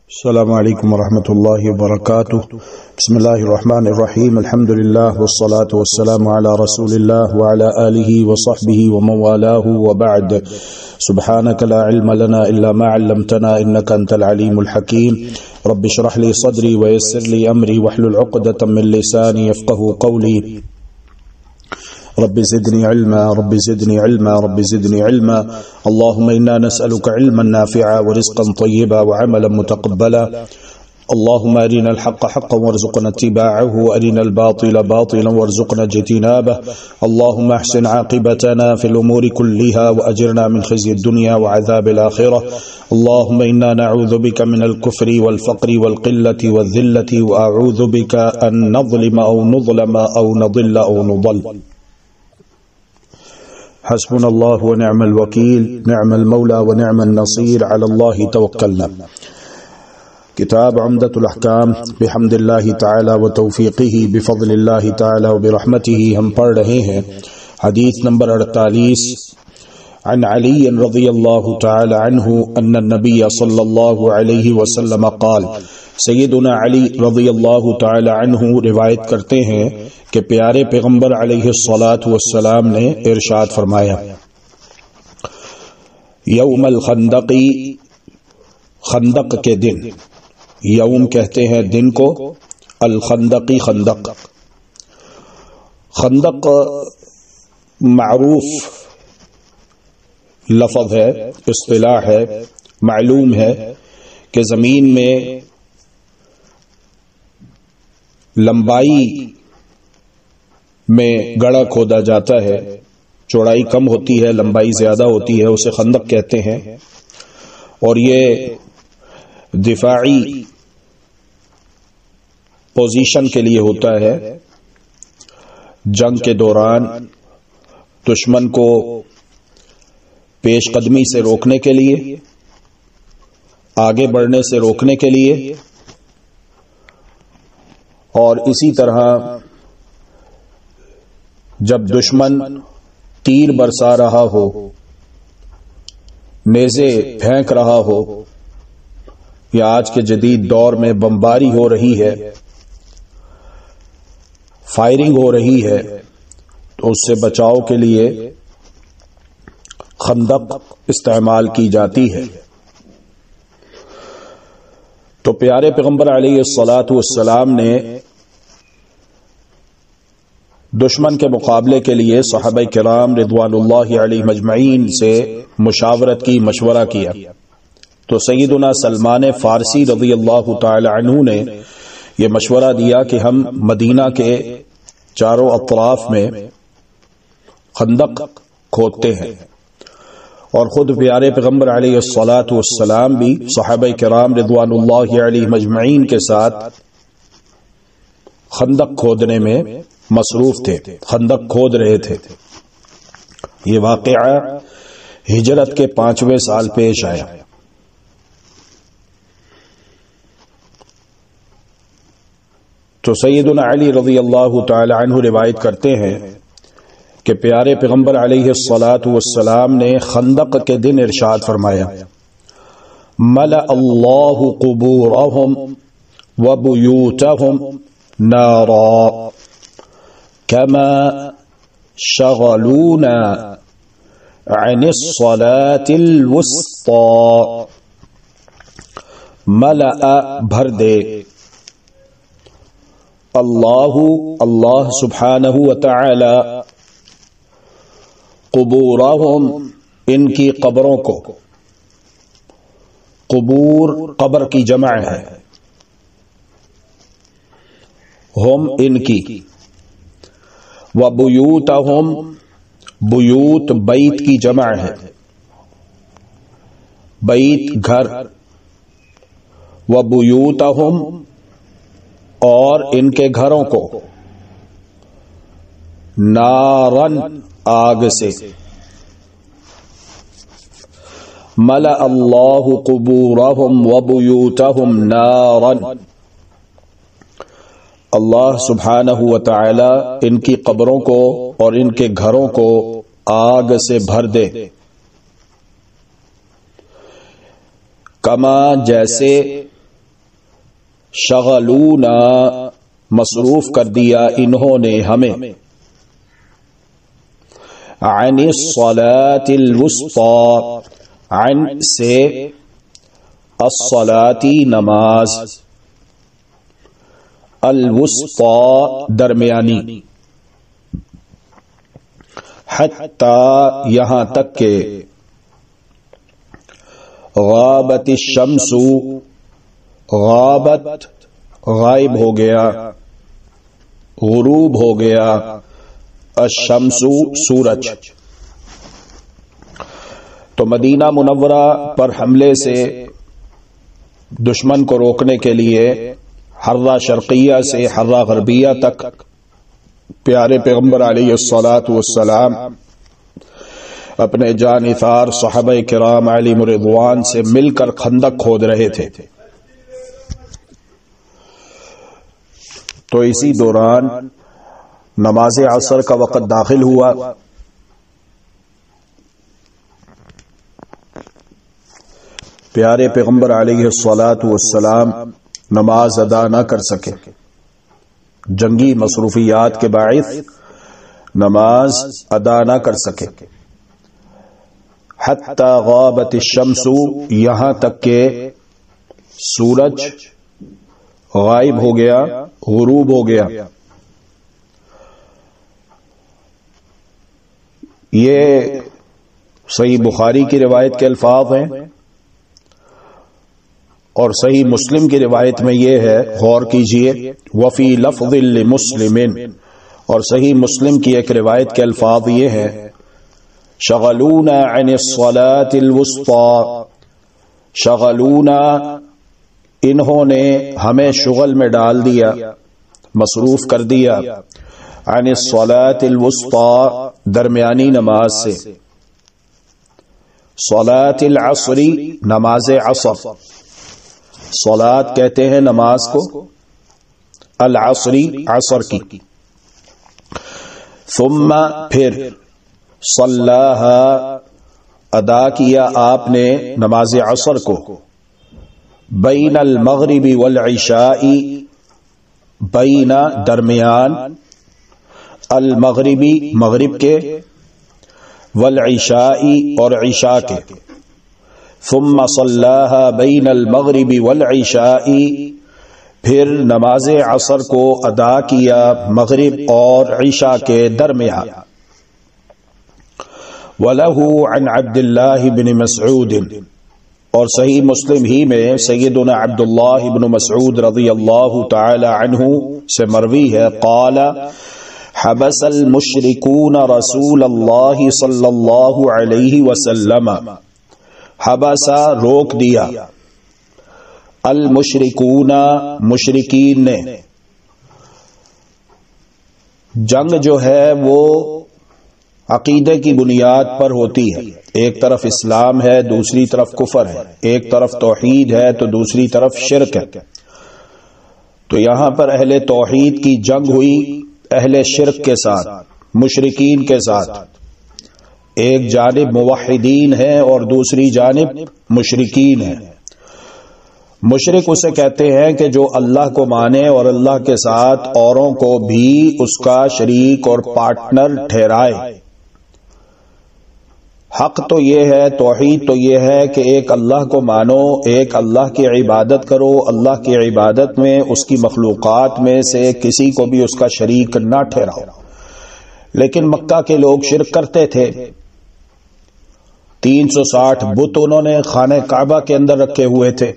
السلام علیکم ورحمۃ اللہ وبرکاتہ۔ بسم اللہ الرحمن الرحیم، الحمد للہ والصلاة والسلام علی رسول اللہ وعلی آلہ وصحبہ ومن والاه وبعد۔ سبحانک لا علم لنا الا ما علمتنا انک انت العلیم الحکیم۔ رب اشرح لي صدری ويسر لي امری واحلل عقدۃ من لسانی یفقهوا قولی۔ رب زدنی علما رب زدنی علما رب زدنی علما۔ اللهم انا نسألك علما نافعا ورزقا طيبا وعملا متقبلا۔ اللهم ارنا الحق حقا وارزقنا اتباعه وارنا الباطل باطلا وارزقنا اجتنابه۔ اللهم احسن عاقبتنا في الامور كلها واجرنا من خزي الدنيا وعذاب الاخره۔ اللهم انا نعوذ بك من الكفر والفقر والقله والذله واعوذ بك ان نظلم او نظلم او نضل او نضل۔ حسبنا اللہ ونعم الوکیل، نعم المولا ونعم النصیر، علی اللہ توکلنا۔ کتاب عمدۃ الاحکام بحمد اللہ تعالی و توفیقہ بفضل اللہ تعالی و برحمتہ ہم پڑھ رہے ہیں حدیث نمبر 48 عن علی رضی اللہ تعالی عنہ ان النبی صلی اللہ علیہ وسلم قال۔ سیدنا علی رضی اللہ تعالی عنہ روایت کرتے ہیں کہ پیارے پیغمبر علیہ الصلاۃ والسلام نے ارشاد فرمایا، یوم الخندقی، خندق کے دن، یوم کہتے ہیں دن کو، الخندقی خندق۔ خندق معروف لفظ ہے، اصطلاح ہے، معلوم ہے کہ زمین میں لمبائی میں گڑھا کھودا جاتا ہے، چوڑائی کم ہوتی ہے، لمبائی زیادہ ہوتی ہے، اسے خندق کہتے ہیں، اور یہ دفاعی پوزیشن کے لیے ہوتا ہے، جنگ کے دوران دشمن کو پیش قدمی سے روکنے کے لیے، آگے بڑھنے سے روکنے کے لیے، اور اسی طرح جب دشمن تیر برسا رہا ہو، نیزے پھینک رہا ہو، یا آج کے جدید دور میں بمباری ہو رہی ہے، فائرنگ ہو رہی ہے، تو اس سے بچاؤ کے لیے خندق استعمال کی جاتی ہے۔ تو پیارے پیغمبر علیہ الصلاۃ والسلام نے دشمن کے مقابلے کے لیے صحابہ کرام رضوان اللہ علیہم اجمعین سے مشاورت کی، مشورہ کیا۔ تو سیدنا سلمان فارسی رضی اللہ تعالی عنہ نے یہ مشورہ دیا کہ ہم مدینہ کے چاروں اطراف میں خندق کھودتے ہیں، اور خود پیارے پیغمبر علیہ الصلاۃ والسلام بھی صحابہ کرام رضوان اللہ علیہم اجمعین کے ساتھ خندق کھودنے میں مصروف تھے، خندق کھود رہے تھے۔ یہ واقعہ ہجرت کے 5ویں سال پیش آیا۔ تو سیدنا علی رضی اللہ تعالی عنہ روایت کرتے ہیں کہ پیارے پیغمبر علیہ الصلاۃ والسلام نے خندق کے دن ارشاد فرمایا، ملأ اللہ قبورہم وبیوتہم نارا كما شغلونا عن الصلاة الوسطى۔ ملأ بھر دے، اللہ سبحانہ وتعالی، قبورہم ان کی قبروں کو، قبور قبر کی جمع ہے، ہم ان کی، وَبُيُوتَهُمْ بیوت بیت کی جمع ہے، بیت گھر، وَبُيُوتَهُمْ اور ان کے گھروں کو، نارن آگ سے، ملأ اللہ قبورہم وَبُيُوتَهُمْ نارن، اللہ سبحانہ وتعالی ان کی قبروں کو اور ان کے گھروں کو آگ سے بھر دے، کما جیسے شغلونا مصروف کر دیا انہوں نے ہمیں، عن الصلاة الوسطی، عن سے الصلاة نماز، الوسطی درمیانی، حتی یہاں تک کہ غابت الشمس، غابت غائب ہو گیا، غروب ہو گیا، الشمس سورج۔ تو مدینہ منورہ پر حملے سے دشمن کو روکنے کے لیے حرہ شرقیہ سے حرہ غربیہ تک پیارے پیغمبر علیہ الصلاۃ والسلام اپنے جانثار صحابہ کرام علیہم رضوان سے مل کر خندق کھود رہے تھے۔ تو اسی دوران نماز عصر کا وقت داخل ہوا، پیارے پیغمبر علیہ الصلاۃ والسلام نماز ادا نہ کر سکے، جنگی مصروفیات کے باعث نماز ادا نہ کر سکے، حتی غابت الشمس، یہاں تک کہ سورج غائب ہو گیا، غروب ہو گیا۔ یہ صحیح بخاری کی روایت کے الفاظ ہیں، اور صحیح مسلم کی روایت میں یہ ہے، غور کیجئے، وفی لفظ لمسلم، اور صحیح مسلم کی ایک روایت کے الفاظ یہ ہے، شغلونا عن الصلاة الوسطی، شغلونا انہوں نے ہمیں شغل میں ڈال دیا، مصروف کر دیا، عن الصلاة الوسطی درمیانی نماز سے، صلاة العصر نماز عصر، صلاة کہتے ہیں نماز کو، العصری عصر کی، ثم پھر صلاها ادا کیا آپ نے نماز عصر کو، بین المغرب والعشاء، بین درمیان، المغربی مغرب کے، والعشاء اور عشاء کے، ثم صلاها بین المغرب والعشاء، پھر نماز عصر کو ادا کیا مغرب اور عشاء کے درمیان۔ وَلَهُ عن عبد اللہ بن مسعود، اور صحیح مسلم ہی میں سیدنا عبداللہ بن مسعود رضی اللہ تعالی عنہ سے مروی ہے، قال حبس المشرکون رسول اللہ صلی اللہ علیہ وسلم، حبسا روک دیا، المشرکون مشرکین نے، جنگ جو ہے وہ عقیدے کی بنیاد پر ہوتی ہے، ایک طرف اسلام ہے دوسری طرف کفر ہے، ایک طرف توحید ہے تو دوسری طرف شرک ہے۔ تو یہاں پر اہل توحید کی جنگ ہوئی اہل شرک کے ساتھ، مشرکین کے ساتھ، ایک جانب موحدین ہیں اور دوسری جانب مشرکین ہیں۔ مشرک اسے کہتے ہیں کہ جو اللہ کو مانے اور اللہ کے ساتھ اوروں کو بھی اس کا شریک اور پارٹنر ٹھہرائے۔ حق تو یہ ہے، توحید تو یہ ہے کہ ایک اللہ کو مانو، ایک اللہ کی عبادت کرو، اللہ کی عبادت میں اس کی مخلوقات میں سے کسی کو بھی اس کا شریک نہ ٹھہراؤ۔ لیکن مکہ کے لوگ شرک کرتے تھے، 360 بت انہوں نے خانہ کعبہ کے اندر رکھے ہوئے تھے،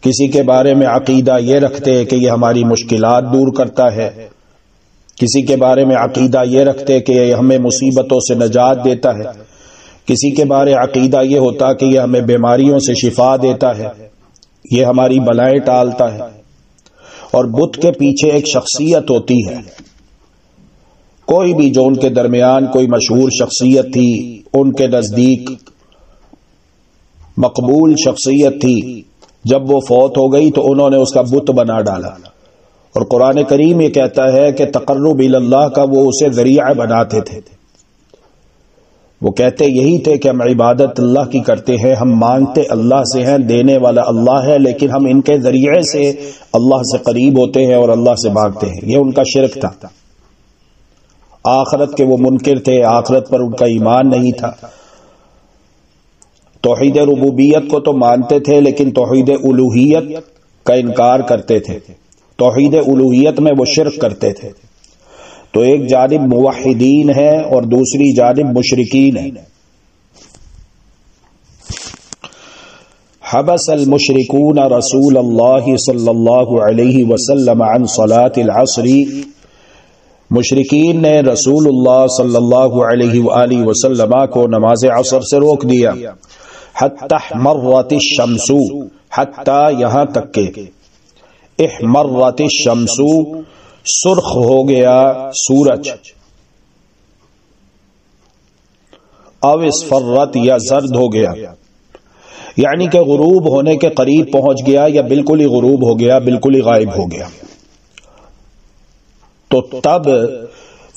کسی کے بارے میں عقیدہ یہ رکھتے کہ یہ ہماری مشکلات دور کرتا ہے، کسی کے بارے میں عقیدہ یہ رکھتے کہ یہ ہمیں مصیبتوں سے نجات دیتا ہے، کسی کے بارے عقیدہ یہ ہوتا کہ یہ ہمیں بیماریوں سے شفا دیتا ہے، یہ ہماری بلائیں ٹالتا ہے۔ اور بت کے پیچھے ایک شخصیت ہوتی ہے، کوئی بھی جو ان کے درمیان کوئی مشہور شخصیت تھی، ان کے نزدیک مقبول شخصیت تھی، جب وہ فوت ہو گئی تو انہوں نے اس کا بت بنا ڈالا۔ اور قرآن کریم یہ کہتا ہے کہ تقرب الی اللہ کا وہ اسے ذریعہ بناتے تھے۔ وہ کہتے یہی تھے کہ ہم عبادت اللہ کی کرتے ہیں، ہم مانگتے اللہ سے ہیں، دینے والا اللہ ہے، لیکن ہم ان کے ذریعے سے اللہ سے قریب ہوتے ہیں اور اللہ سے بھاگتے ہیں۔ یہ ان کا شرک تھا۔ آخرت کے وہ منکر تھے، آخرت پر ان کا ایمان نہیں تھا۔ توحید ربوبیت کو تو مانتے تھے لیکن توحید الوہیت کا انکار کرتے تھے۔ توحید الوہیت میں وہ شرک کرتے تھے۔ تو ایک جانب موحدین ہے اور دوسری جانب مشرکین ہے۔ حبس المشرکون رسول اللہ صلی اللہ علیہ وسلم عن صلاة العصر، مشرکین نے رسول اللہ صلی اللہ علیہ وآلہ وسلم کو نماز عصر سے روک دیا۔ حتی احمرت الشمس، حتی یہاں تک کہ احمرت الشمس سرخ ہو گیا سورج، او اصفرت یا زرد ہو گیا، یعنی کہ غروب ہونے کے قریب پہنچ گیا یا بالکل ہی غروب ہو گیا، بالکل ہی غائب ہو گیا۔ تو تب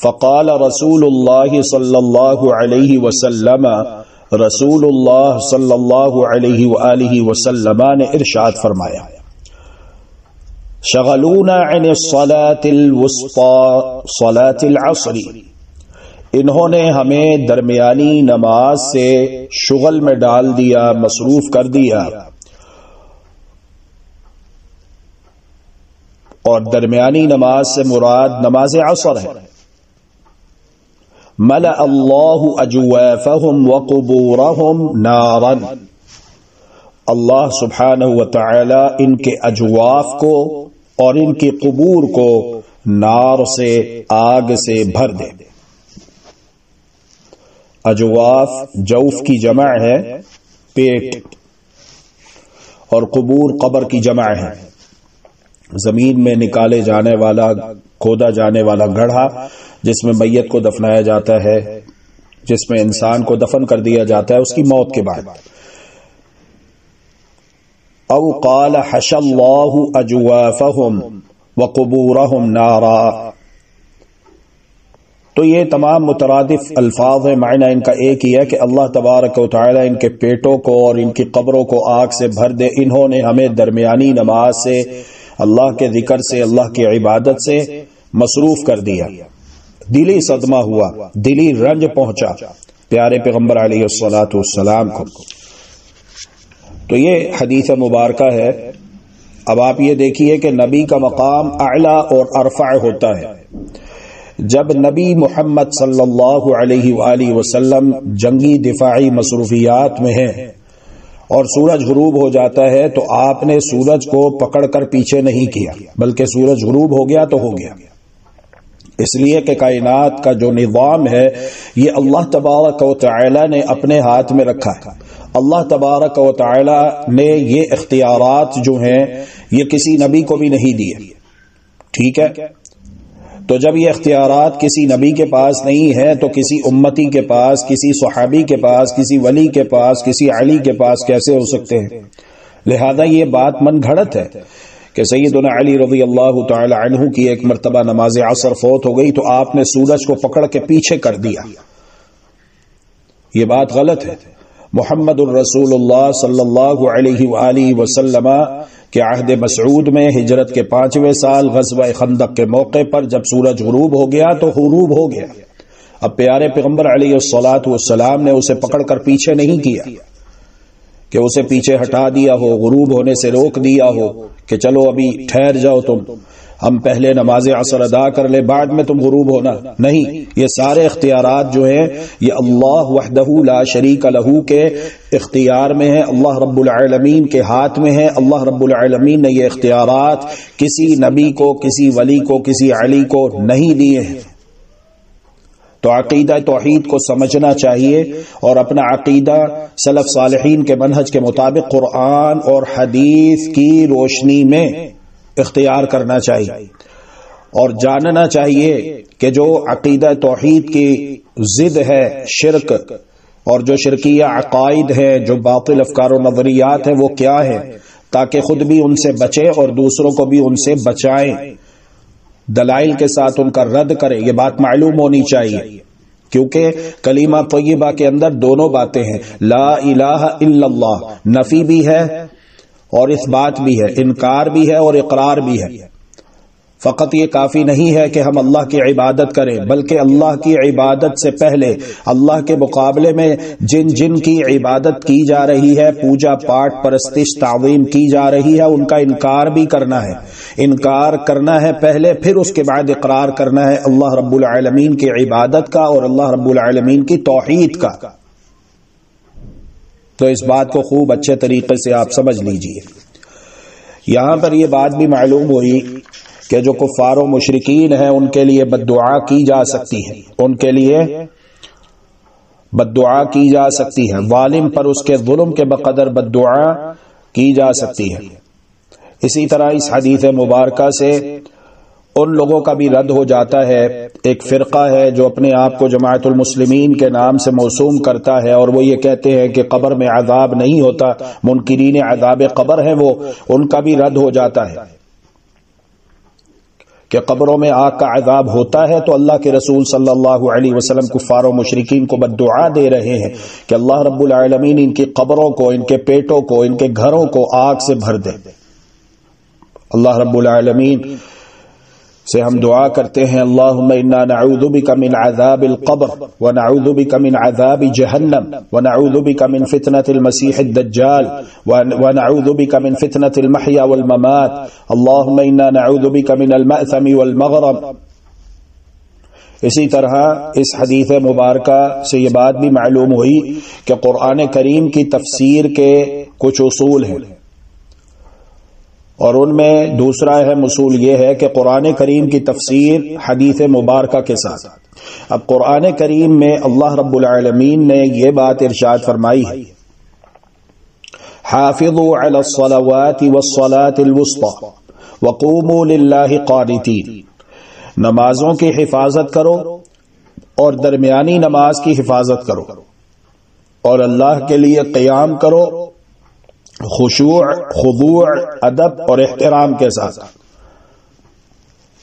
فقال رسول اللہ صلی اللہ علیہ وسلم، رسول اللہ صلی اللہ علیہ وآلہ وسلم نے ارشاد فرمایا، شغلونا عن الصلاة الوسطى صلاة العصر، انہوں نے ہمیں درمیانی نماز سے شغل میں ڈال دیا، مصروف کر دیا۔ اور درمیانی نماز سے مراد نماز عصر ہے۔ ملأ اللہ اجوافهم وقبورهم نارا، اللہ سبحانہ وتعالی ان کے اجواف کو اور ان کی قبور کو نار سے، آگ سے بھر دے۔ اجواف جوف کی جمع ہے پیٹ، اور قبور قبر کی جمع ہے، زمین میں نکالے جانے والا، کھودا جانے والا گڑھا جس میں میت کو دفنایا جاتا ہے، جس میں انسان کو دفن کر دیا جاتا ہے اس کی موت کے بعد۔ او قال حش اللہ اجوافهم وقبورهم نارا، تو یہ تمام مترادف الفاظ ہیں، معنی ان کا ایک ہی ہے کہ اللہ تبارک و تعالی ان کے پیٹوں کو اور ان کی قبروں کو آگ سے بھر دے۔ انہوں نے ہمیں درمیانی نماز سے، اللہ کے ذکر سے، اللہ کی عبادت سے مصروف کر دیا۔ دلی صدمہ ہوا، دلی رنج پہنچا پیارے پیغمبر علیہ الصلوۃ والسلام کو۔ تو یہ حدیث مبارکہ ہے۔ اب آپ یہ دیکھیے کہ نبی کا مقام اعلیٰ اور ارفع ہوتا ہے۔ جب نبی محمد صلی اللہ علیہ وآلہ وسلم جنگی دفاعی مصروفیات میں ہیں اور سورج غروب ہو جاتا ہے تو آپ نے سورج کو پکڑ کر پیچھے نہیں کیا، بلکہ سورج غروب ہو گیا تو ہو گیا، اس لیے کہ کائنات کا جو نظام ہے یہ اللہ تبارک و تعالی نے اپنے ہاتھ میں رکھا ہے۔ اللہ تبارک و تعالی نے یہ اختیارات جو ہیں یہ کسی نبی کو بھی نہیں دیے، ٹھیک ہے؟ تو جب یہ اختیارات کسی نبی کے پاس نہیں ہے تو کسی امتی کے پاس، کسی صحابی کے پاس، کسی ولی کے پاس، کسی علی کے پاس کیسے ہو سکتے ہیں؟ لہذا یہ بات من گھڑت ہے کہ سیدنا علی رضی اللہ تعالی عنہ کی ایک مرتبہ نماز عصر فوت ہو گئی تو آپ نے سورج کو پکڑ کے پیچھے کر دیا، یہ بات غلط ہے۔ محمد الرسول اللہ صلی اللہ علیہ وآلہ وسلم کے عہد مسعود میں ہجرت کے 5ویں سال غزوہ خندق کے موقع پر جب سورج غروب ہو گیا تو غروب ہو گیا۔ اب پیارے پیغمبر علیہ الصلوۃ والسلام نے اسے پکڑ کر پیچھے نہیں کیا کہ اسے پیچھے ہٹا دیا ہو، غروب ہونے سے روک دیا ہو کہ چلو ابھی ٹھہر جاؤ تم، ہم پہلے نماز عصر ادا کر لے بعد میں تم غروب ہونا، نہیں۔ یہ سارے اختیارات جو ہیں یہ اللہ وحدہ لا شریک لہ کے اختیار میں ہیں، اللہ رب العالمین کے ہاتھ میں ہے۔ اللہ رب العالمین نے یہ اختیارات کسی نبی کو، کسی ولی کو، کسی علی کو نہیں دیے ہیں۔ تو عقیدہ توحید کو سمجھنا چاہیے اور اپنا عقیدہ سلف صالحین کے منہج کے مطابق قرآن اور حدیث کی روشنی میں اختیار کرنا چاہیے، اور جاننا چاہیے کہ جو عقیدہ توحید کی ضد ہے شرک، اور جو شرکیہ عقائد ہیں، جو باطل افکار و نظریات ہیں وہ کیا ہیں، تاکہ خود بھی ان سے بچیں اور دوسروں کو بھی ان سے بچائیں، دلائل کے ساتھ ان کا رد کریں۔ یہ بات معلوم ہونی چاہیے کیونکہ کلمہ طیبہ کے اندر دونوں باتیں ہیں، لا الہ الا اللہ، نفی بھی ہے اور اثبات بھی ہے، انکار بھی ہے اور اقرار بھی ہے۔ فقط یہ کافی نہیں ہے کہ ہم اللہ کی عبادت کریں، بلکہ اللہ کی عبادت سے پہلے اللہ کے مقابلے میں جن جن کی عبادت کی جا رہی ہے، پوجا پاٹ پرستش تعظیم کی جا رہی ہے، ان کا انکار بھی کرنا ہے۔ انکار کرنا ہے پہلے، پھر اس کے بعد اقرار کرنا ہے اللہ رب العالمین کی عبادت کا اور اللہ رب العالمین کی توحید کا۔ تو اس بات کو خوب اچھے طریقے سے آپ سمجھ لیجئے۔ یہاں پر یہ بات بھی معلوم ہوئی کہ جو کفار و مشرکین ہیں ان کے لیے بد دعا کی جا سکتی ہے، ان کے لیے بد دعا کی جا سکتی ہے، ظالم پر اس کے ظلم کے بقدر بد دعا کی جا سکتی ہے۔ اسی طرح اس حدیث مبارکہ سے ان لوگوں کا بھی رد ہو جاتا ہے، ایک فرقہ ہے جو اپنے آپ کو جماعت المسلمین کے نام سے موسوم کرتا ہے اور وہ یہ کہتے ہیں کہ قبر میں عذاب نہیں ہوتا، منکرین عذاب قبر ہیں، وہ ان کا بھی رد ہو جاتا ہے کہ قبروں میں آگ کا عذاب ہوتا ہے، تو اللہ کے رسول صلی اللہ علیہ وسلم کفار و مشرکین کو بد دعا دے رہے ہیں کہ اللہ رب العالمین ان کی قبروں کو، ان کے پیٹوں کو، ان کے گھروں کو آگ سے بھر دے۔ اللہ رب العالمین سے ہم دعا کرتے ہیں، اللہم انا نعوذ بک من عذاب القبر ونعوذ بک من عذاب جہنم ونعوذ بک من فتنة المسیح الدجال ونعوذ بک من فتنة المحیا والممات اللہم انا نعوذ بک من المأثم والمغرم۔ اسی طرح اس حدیث مبارکہ سے یہ بات بھی معلوم ہوئی کہ قرآن کریم کی تفسیر کے کچھ اصول ہیں، اور ان میں دوسرا اہم اصول یہ ہے کہ قرآن کریم کی تفسیر حدیث مبارکہ کے ساتھ۔ اب قرآن کریم میں اللہ رب العالمین نے یہ بات ارشاد فرمائی ہے، حافظوا علی الصلوات والصلاة الوسطى وقوموا للہ قانتین، نمازوں کی حفاظت کرو اور درمیانی نماز کی حفاظت کرو اور اللہ کے لیے قیام کرو خشوع، خضوع، ادب اور احترام کے ساتھ،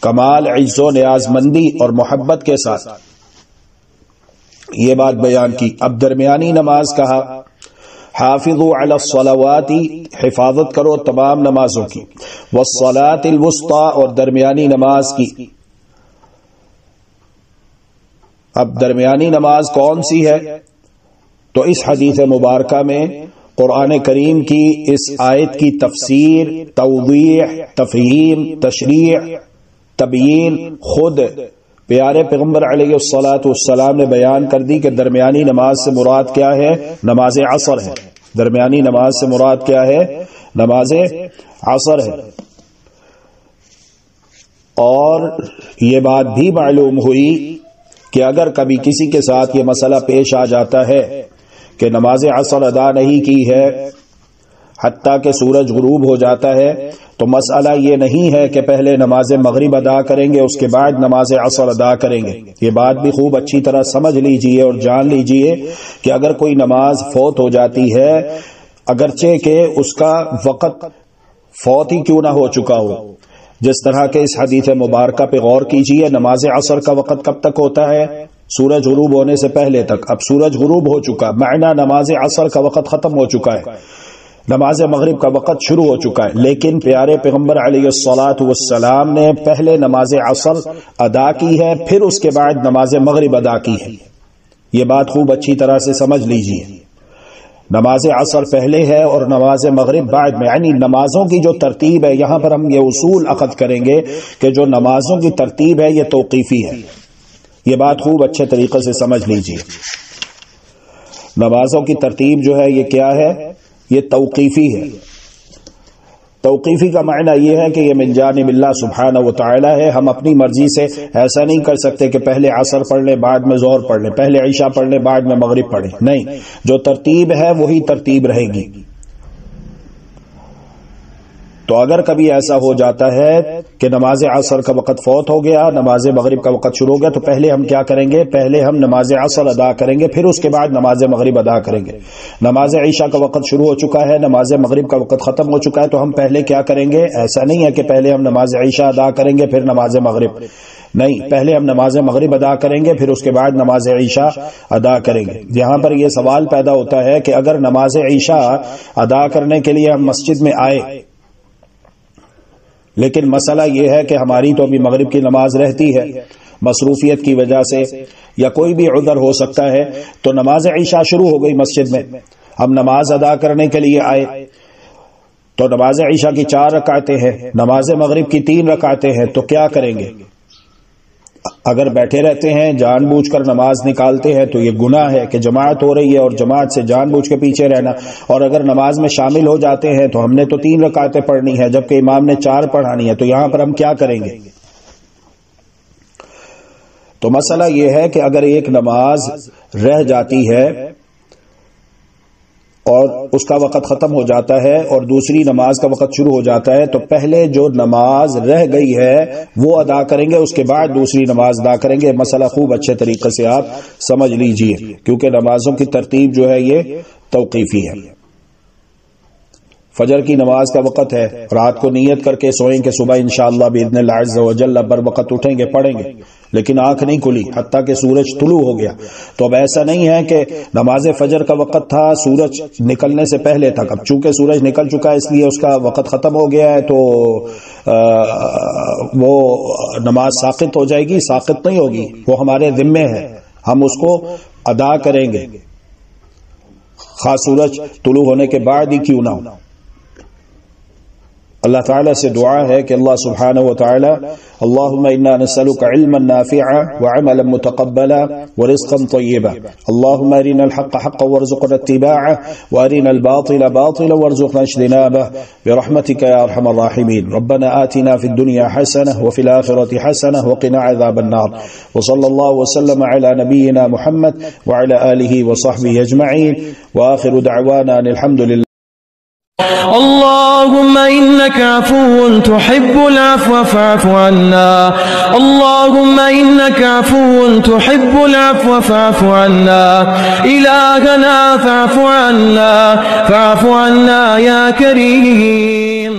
کمال عز و نیاز مندی اور محبت کے ساتھ۔ یہ بات بیان کی۔ اب درمیانی نماز کہا، حافظوا علی الصلوات، حفاظت کرو تمام نمازوں کی، والصلاة الوسطی، اور درمیانی نماز کی۔ اب درمیانی نماز کون سی ہے؟ تو اس حدیث مبارکہ میں قرآن کریم کی اس آیت کی تفسیر، توضیح، تفہیم، تشریح، تبیین خود پیارے پیغمبر علیہ الصلاۃ والسلام نے بیان کر دی کہ درمیانی نماز سے مراد کیا ہے؟ نماز عصر ہے۔ درمیانی نماز سے مراد کیا ہے؟ نماز عصر ہے۔ اور یہ بات بھی معلوم ہوئی کہ اگر کبھی کسی کے ساتھ یہ مسئلہ پیش آ جاتا ہے کہ نماز عصر ادا نہیں کی ہے حتیٰ کہ سورج غروب ہو جاتا ہے، تو مسئلہ یہ نہیں ہے کہ پہلے نماز مغرب ادا کریں گے اس کے بعد نماز عصر ادا کریں گے۔ یہ بات بھی خوب اچھی طرح سمجھ لیجئے اور جان لیجئے کہ اگر کوئی نماز فوت ہو جاتی ہے، اگرچہ کہ اس کا وقت فوت ہی کیوں نہ ہو چکا ہو، جس طرح کہ اس حدیث مبارکہ پہ غور کیجئے، نماز عصر کا وقت کب تک ہوتا ہے؟ سورج غروب ہونے سے پہلے تک۔ اب سورج غروب ہو چکا، معنی نماز عصر کا وقت ختم ہو چکا ہے، نماز مغرب کا وقت شروع ہو چکا ہے، لیکن پیارے پیغمبر علیہ الصلاۃ والسلام نے پہلے نماز عصر ادا کی ہے، پھر اس کے بعد نماز مغرب ادا کی ہے۔ یہ بات خوب اچھی طرح سے سمجھ لیجئے، نماز عصر پہلے ہے اور نماز مغرب بعد میں، یعنی نمازوں کی جو ترتیب ہے، یہاں پر ہم یہ اصول اخذ کریں گے کہ جو نمازوں کی ترتیب ہے یہ توقیفی ہے۔ یہ بات خوب اچھے طریقے سے سمجھ لیجئے، نمازوں کی ترتیب جو ہے یہ کیا ہے؟ یہ توقیفی ہے۔ توقیفی کا معنی یہ ہے کہ یہ من جانب اللہ سبحانہ و تعالی ہے، ہم اپنی مرضی سے ایسا نہیں کر سکتے کہ پہلے عصر پڑھ لیں بعد میں ظہر پڑھ لیں، پہلے عشاء پڑھ لیں بعد میں مغرب پڑھ لیں، نہیں، جو ترتیب ہے وہی ترتیب رہے گی۔ تو اگر کبھی ایسا ہو جاتا ہے کہ نماز عصر کا وقت فوت ہو گیا، نماز مغرب کا وقت شروع ہو گیا، تو پہلے ہم کیا کریں گے؟ پہلے ہم نماز عصر ادا کریں گے، پھر اس کے بعد نماز مغرب ادا کریں گے۔ نماز عشاء کا وقت شروع ہو چکا ہے، نماز مغرب کا وقت ختم ہو چکا ہے، تو ہم پہلے کیا کریں گے؟ ایسا نہیں ہے کہ پہلے ہم نماز عشاء ادا کریں گے پھر نماز مغرب، نہیں، پہلے ہم نماز مغرب ادا کریں گے، پھر اس کے بعد نماز عشاء ادا کریں گے۔ یہاں پر یہ سوال پیدا ہوتا ہے کہ اگر نماز عشاء ادا کرنے کے لیے ہم مسجد میں آئے، لیکن مسئلہ یہ ہے کہ ہماری تو ابھی مغرب کی نماز رہتی ہے، مصروفیت کی وجہ سے یا کوئی بھی عذر ہو سکتا ہے، تو نماز عشاء شروع ہو گئی مسجد میں، ہم نماز ادا کرنے کے لیے آئے، تو نماز عشاء کی 4 رکعتیں ہیں، نماز مغرب کی 3 رکعتیں ہیں، تو کیا کریں گے؟ اگر بیٹھے رہتے ہیں، جان بوجھ کر نماز نکالتے ہیں، تو یہ گناہ ہے کہ جماعت ہو رہی ہے اور جماعت سے جان بوجھ کے پیچھے رہنا، اور اگر نماز میں شامل ہو جاتے ہیں تو ہم نے تو 3 رکعتیں پڑھنی ہے جبکہ امام نے 4 پڑھانی ہے، تو یہاں پر ہم کیا کریں گے؟ تو مسئلہ یہ ہے کہ اگر ایک نماز رہ جاتی ہے اور اس کا وقت ختم ہو جاتا ہے اور دوسری نماز کا وقت شروع ہو جاتا ہے، تو پہلے جو نماز رہ گئی ہے وہ ادا کریں گے، اس کے بعد دوسری نماز ادا کریں گے۔ مسئلہ خوب اچھے طریقے سے آپ سمجھ لیجئے، کیونکہ نمازوں کی ترتیب جو ہے یہ توقیفی ہے۔ فجر کی نماز کا وقت ہے، رات کو نیت کر کے سوئیں کہ صبح انشاءاللہ باذن اللہ عز و جل بر وقت اٹھیں گے، پڑھیں گے، لیکن آنکھ نہیں کھلی حتیٰ کہ سورج طلوع ہو گیا، تو اب ایسا نہیں ہے کہ نماز فجر کا وقت تھا سورج نکلنے سے پہلے تک، اب چونکہ سورج نکل چکا ہے اس لیے اس کا وقت ختم ہو گیا ہے، تو وہ نماز ساقط ہو جائے گی؟ ساقط نہیں ہوگی، وہ ہمارے ذمے ہے، ہم اس کو ادا کریں گے، خاص سورج طلوع ہونے کے بعد ہی کیوں نہ ہو۔ اللہ تعالیٰ سے دعا ہے کہ اللہ سبحانہ وتعالی اللہم انا نسألک علما نافعا وعملا متقبلا ورزقا طیبا اللہم ارنا الحق حقا وارزقنا اتباعه وارنا الباطل باطلا وارزقنا اجتنابه برحمتك يا ارحم الراحمين ربنا آتنا في الدنيا حسنة وفي الآخرة حسنة وقنا عذاب النار وصلى الله وسلم على نبينا محمد وعلى آله وصحبه أجمعين وآخر دعوانا أن الحمد لله اللهم إنك عفو تحب العفو فاعف عنا اللهم إنك عفو تحب العفو فاعف عنا إلهنا فاعف عنا يا كريم